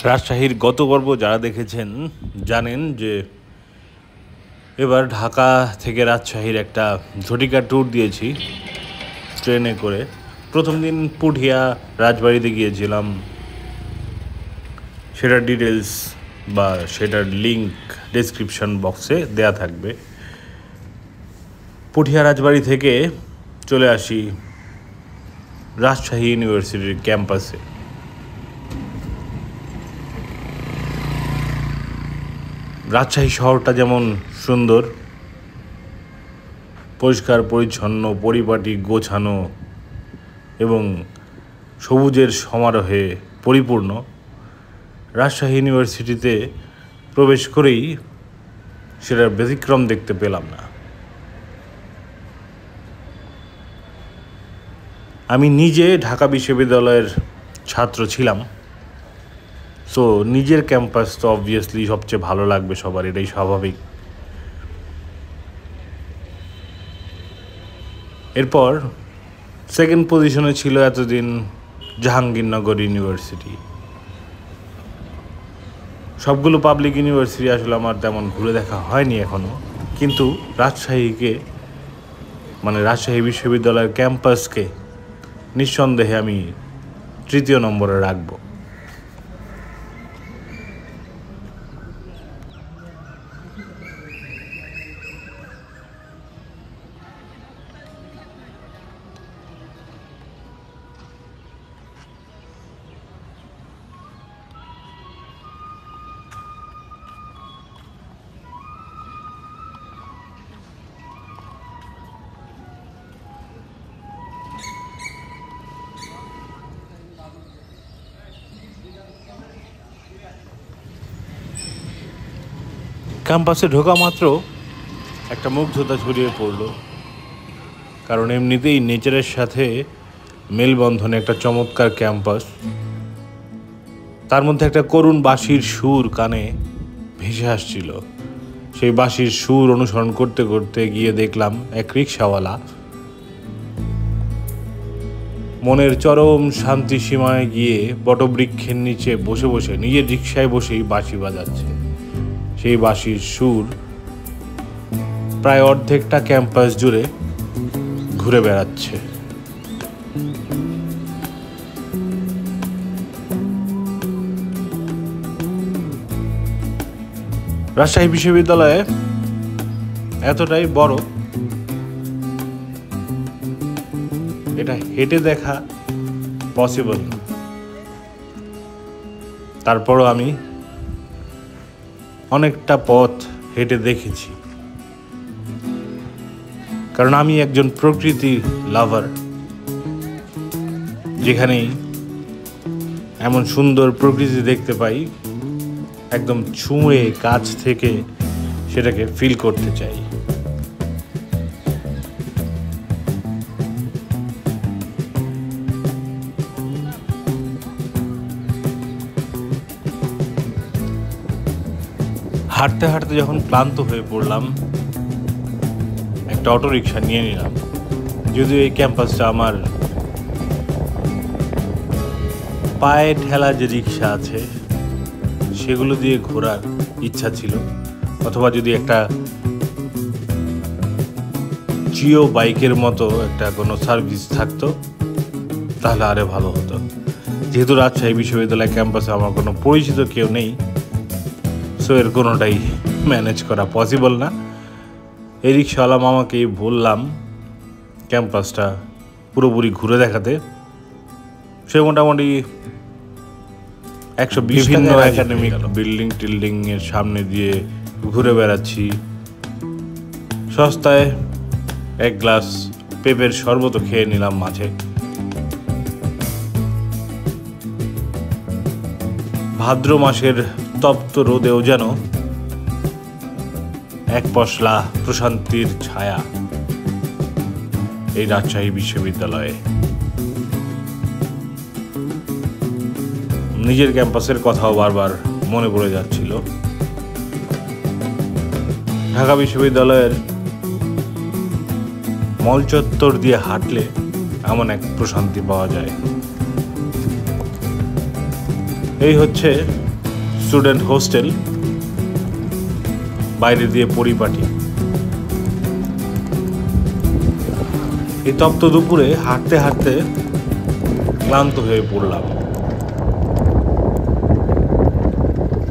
রাজশাহীর গত পর্ব যারা দেখেছেন জানেন যে এবার ঢাকা থেকে রাজশাহীর একটা ঝটিকা ট্যুর দিয়েছি ট্রেনে করে। প্রথম দিন পুঠিয়া রাজবাড়িতে গিয়েছিলাম, সেটার ডিটেলস বা সেটার লিঙ্ক ডেসক্রিপশন বক্সে দেয়া থাকবে। পুঠিয়া রাজবাড়ি থেকে চলে আসি রাজশাহী ইউনিভার্সিটির ক্যাম্পাসে। রাজশাহী শহরটা যেমন সুন্দর, পরিষ্কার পরিচ্ছন্ন, পরিপাটি, গোছানো এবং সবুজের সমারোহে পরিপূর্ণ, রাজশাহী ইউনিভার্সিটিতে প্রবেশ করেই সেটার ব্যতিক্রম দেখতে পেলাম না। আমি নিজে ঢাকা বিশ্ববিদ্যালয়ের ছাত্র ছিলাম, সো নিজের ক্যাম্পাস তো অবভিয়াসলি সবচেয়ে ভালো লাগবে সবার, এটাই স্বাভাবিক। এরপর সেকেন্ড পজিশনে ছিল এতদিন জাহাঙ্গীরনগর ইউনিভার্সিটি। সবগুলো পাবলিক ইউনিভার্সিটি আসলে আমার তেমন ঘুরে দেখা হয়নি এখনও, কিন্তু রাজশাহী বিশ্ববিদ্যালয়ের ক্যাম্পাসকে নিঃসন্দেহে আমি তৃতীয় নম্বরে রাখব। ক্যাম্পাসে ঢোকা মাত্র একটা মুগ্ধতা ছড়িয়ে পড়ল, কারণ এমনিতেই নেচারের সাথে মেলবন্ধনে একটা চমৎকার ক্যাম্পাস। তার মধ্যে একটা করুণ বাঁশির সুর কানে ভেসে আসছিল। সেই বাঁশির সুর অনুসরণ করতে করতে গিয়ে দেখলাম এক রিকশাওয়ালা মনের চরম শান্তি সীমায় গিয়ে বটবৃক্ষের নিচে বসে বসে নিজের রিকশায় বসেই বাঁশি বাজাচ্ছে। সেই বাঁশির সুর প্রায় অর্ধেকটা ক্যাম্পাস জুড়ে ঘুরে বেড়াচ্ছে। রাজশাহী বিশ্ববিদ্যালয়ে এতটাই বড়, এটা হেঁটে দেখা পসিবল না। তারপরও আমি অনেকটা পথ হেঁটে দেখেছি, কারণ আমি একজন প্রকৃতি লাভার। যেখানেই এমন সুন্দর প্রকৃতি দেখতে পাই, একদম ছুঁয়ে কাছ থেকে সেটাকে ফিল করতে চাই। হাঁটতে হাঁটতে যখন ক্লান্ত হয়ে পড়লাম, একটা অটোরিকশা নিয়ে নিলাম। যদিও এই ক্যাম্পাসটা আমার পায়ে ঠেলা যে রিক্সা আছে সেগুলো দিয়ে ঘোরার ইচ্ছা ছিল, অথবা যদি একটা জিও বাইকের মতো একটা কোনো সার্ভিস থাকতো তাহলে আরো ভালো হতো। যেহেতু রাজশাহী বিশ্ববিদ্যালয় ক্যাম্পাসে আমার কোনো পরিচিত কেউ নেই, সো এর কোনোটাই ম্যানেজ করা পসিবল না। এই রিক্সাওয়ালা মামাকেই বললাম ক্যাম্পাসটা পুরোপুরি ঘুরে দেখাতে। সে মোটামুটি 120 বিভিন্ন একাডেমিক বিল্ডিং টিল্ডিং এর সামনে দিয়ে ঘুরে বেড়াচ্ছি। সস্তায় এক গ্লাস পেঁপের শরবত খেয়ে নিলাম মাঝে। ভাদ্র মাসের তপ্ত রোদেও যেন এক পশলা প্রশান্তির ছায়া এই রাজশাহী বিশ্ববিদ্যালয়ে। নিজের ক্যাম্পাসের কথাও বারবার মনে পড়ে যাচ্ছিল। ঢাকা বিশ্ববিদ্যালয়ের মল চত্বর দিয়ে হাঁটলে এমন এক প্রশান্তি পাওয়া যায়। এই হচ্ছে স্টুডেন্ট হোস্টেল, বাইরে দিয়ে পরিপাটি। এই তপ্ত দুপুরে হাঁটতে হাঁটতে ক্লান্ত হয়ে পড়লাম।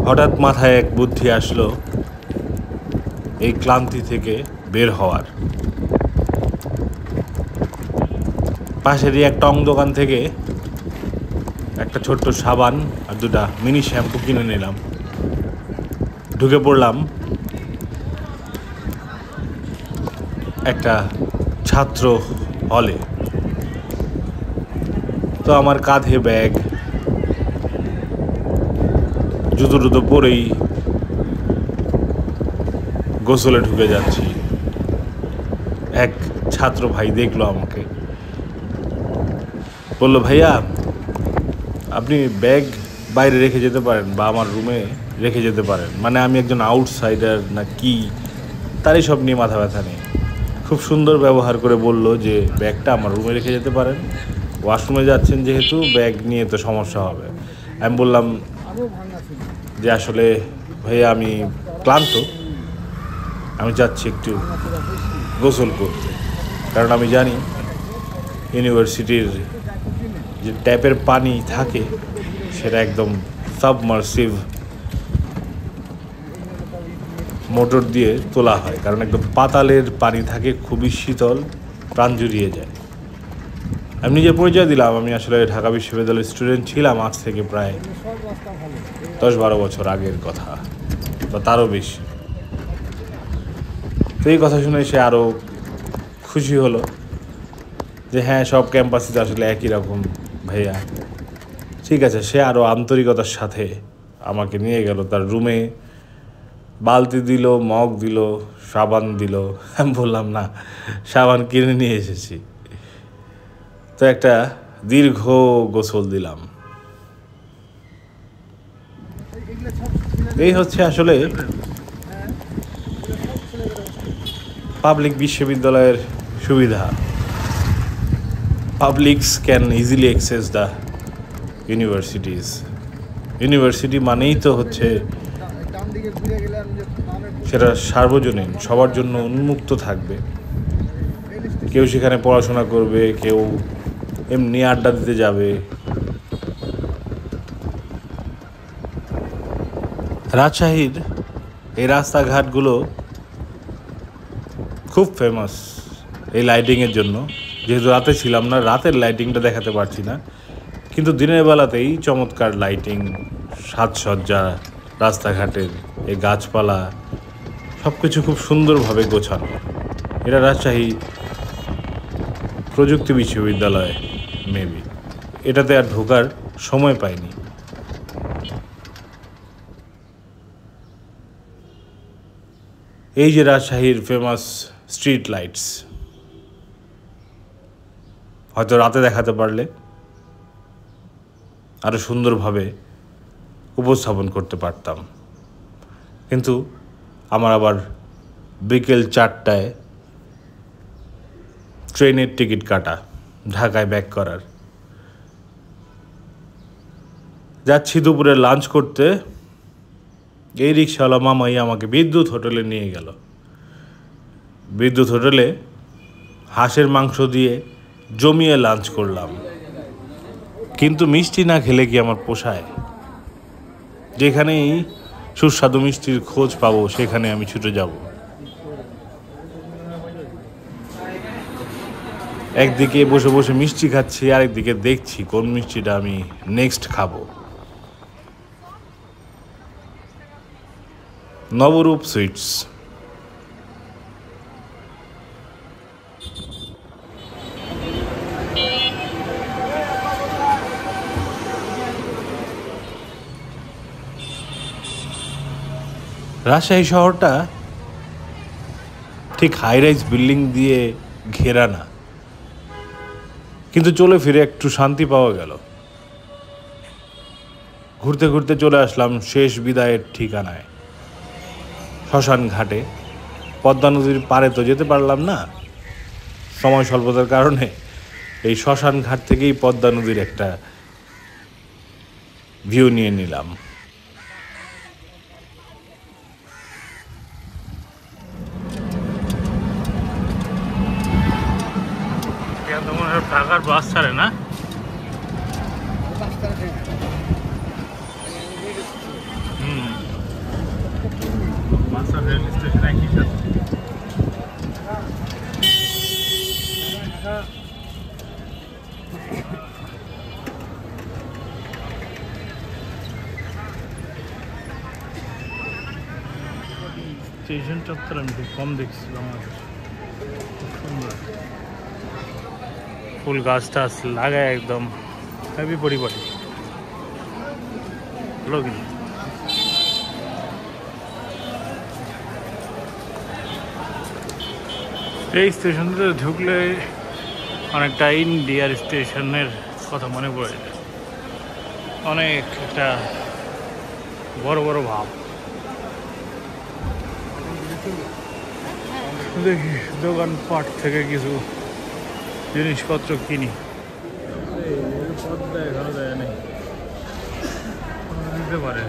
হঠাৎ মাথায় এক বুদ্ধি আসলো এই ক্লান্তি থেকে বের হওয়ার। পাশেরই এক টং দোকান থেকে একটা ছোট্ট সাবান আর দুটা মিনি শ্যাম্পু কিনে নিলাম। ঢুকে পড়লাম একটা ছাত্র হলে। তো আমার কাঁধে ব্যাগ, জুতো টুতো পরেই গোসলে ঢুকে যাচ্ছি। এক ছাত্র ভাই দেখলো আমাকে, বললো, ভাইয়া আপনি ব্যাগ বাইরে রেখে যেতে পারেন বা আমার রুমে রেখে যেতে পারেন। মানে আমি একজন আউটসাইডার না কি, তারই সব নিয়ে মাথা ব্যথা নেই। খুব সুন্দর ব্যবহার করে বলল যে ব্যাগটা আমার রুমে রেখে যেতে পারেন, ওয়াশরুমে যাচ্ছেন যেহেতু ব্যাগ নিয়ে তো সমস্যা হবে। আমি বললাম যে আসলে ভাইয়া আমি ক্লান্ত, আমি চাচ্ছি একটু গোসল করতে, কারণ আমি জানি ইউনিভার্সিটির যে ট্যাপের পানি থাকে সেটা একদম সাবমার্সিভ মোটর দিয়ে তোলা হয়, কারণ একদম পাতালের পানি থাকে, খুবই শীতল, প্রাণ জুড়িয়ে যায়। আমি নিজের পরিচয় দিলাম, আমি আসলে ঢাকা বিশ্ববিদ্যালয়ের স্টুডেন্ট ছিলাম আজ থেকে প্রায় 10-12 বছর আগের কথা বা তারও বেশি। তো এই কথা শুনে সে আরও খুশি হলো যে হ্যাঁ, সব ক্যাম্পাসে আসলে একই রকম ভাইয়া। ঠিক আছে, সে আরও আন্তরিকতার সাথে আমাকে নিয়ে গেল তার রুমে। বালতি দিল, মগ দিল, সাবান দিল। আমি বললাম না, সাবান কিনে নিয়ে এসেছি। তো একটা দীর্ঘ গোসল দিলাম। এই হচ্ছে আসলে পাবলিক বিশ্ববিদ্যালয়ের সুবিধা। Publics can easily access the universities. University মানেই তো হচ্ছে সেটা সার্বজনীন, সবার জন্য উন্মুক্ত থাকবে। কেউ সেখানে পড়াশোনা করবে, কেউ এমনি আড্ডা দিতে যাবে। রাজশাহীর এই রাস্তাঘাটগুলো খুব ফেমাস এই লাইটিংয়ের জন্য। যেহেতু রাতে ছিলাম না, রাতের লাইটিংটা দেখাতে পারছি না, কিন্তু দিনের বেলাতেই চমৎকার লাইটিং, সাজসজ্জা, রাস্তাঘাটের এই গাছপালা সব কিছু খুব সুন্দরভাবে গোছানো। এটা রাজশাহী প্রযুক্তি বিশ্ববিদ্যালয় মেবি। এটাতে আর ঢোকার সময় পাইনি। এই যে রাজশাহীর ফেমাস স্ট্রিট লাইটস, হয়তো রাতে দেখাতে পারলে আরও সুন্দরভাবে উপস্থাপন করতে পারতাম, কিন্তু আমার আবার বিকেল 4টায় ট্রেনের টিকিট কাটা, ঢাকায় ব্যাক করার। যাচ্ছি দুপুরে লাঞ্চ করতে, এই রিক্সাওয়ালা মামাই আমাকে বিদ্যুৎ হোটেলে নিয়ে গেল। বিদ্যুৎ হোটেলে হাঁসের মাংস দিয়ে জমিয়ে লাঞ্চ করলাম, কিন্তু মিষ্টি না খেলে কি আমার পোষায়? যেখানেই সুস্বাদু মিষ্টির খোঁজ পাবো সেখানে আমি ছুটে যাব। একদিকে বসে বসে মিষ্টি খাচ্ছি, আরেকদিকে দেখছি কোন মিষ্টিটা আমি নেক্সট খাবো। নবরূপ সুইটস। রাজশাহী শহরটা ঠিক হাইরাইজ বিল্ডিং দিয়ে ঘেরা না, কিন্তু চলে ফিরে একটু শান্তি পাওয়া গেল। ঘুরতে ঘুরতে চলে আসলাম শেষ বিদায়ের ঠিকানায়, শ্মশান ঘাটে। পদ্মা নদীর পাড়ে তো যেতে পারলাম না, সময় স্বল্পতার কারণে এই শ্মশান ঘাট থেকেই পদ্মা নদীর একটা ভিউ নিয়ে নিলাম। তোমার ঢাকার বাস ছাড়ে না? বাস আর রেল স্টেশন একই সাথে। স্টেশন চত্বর আমি খুব কম দেখছিলাম। খুব সুন্দর ফুল গাছ টাছ লাগায় একদম হেভি পরিপাটি ভালো কিন্তু। এই স্টেশনটাতে ঢুকলে অনেকটা ইন্ডিয়ার স্টেশনের কথা মনে পড়ে যায়। অনেক একটা বড় বড় ভাব। দেখি দোকানপাট থেকে কিছু জিনিসপত্র কিনি। দিতে পারে